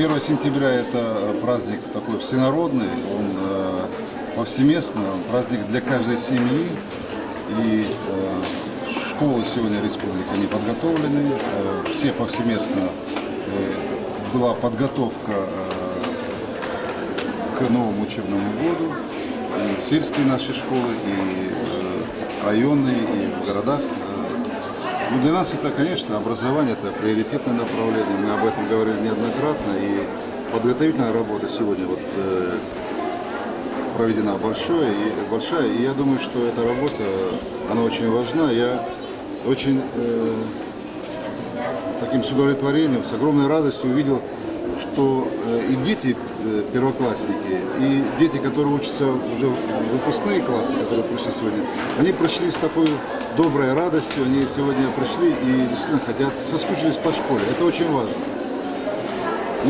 1 сентября это праздник такой всенародный, он повсеместный, праздник для каждой семьи. И школы сегодня республики, они подготовлены, все повсеместно была подготовка к новому учебному году. И сельские наши школы, и районные, и в городах. Ну, для нас это, конечно, образование, это приоритетное направление. Мы об этом говорили неоднократно. И подготовительная работа сегодня вот, проведена большая. И я думаю, что эта работа, она очень важна. Я очень таким с удовлетворением, с огромной радостью увидел, что и дети первоклассники, и дети, которые учатся уже в выпускные классы, которые пришли сегодня, они пришли с такой доброй радостью, они сегодня пришли и действительно хотят, соскучились по школе. Это очень важно.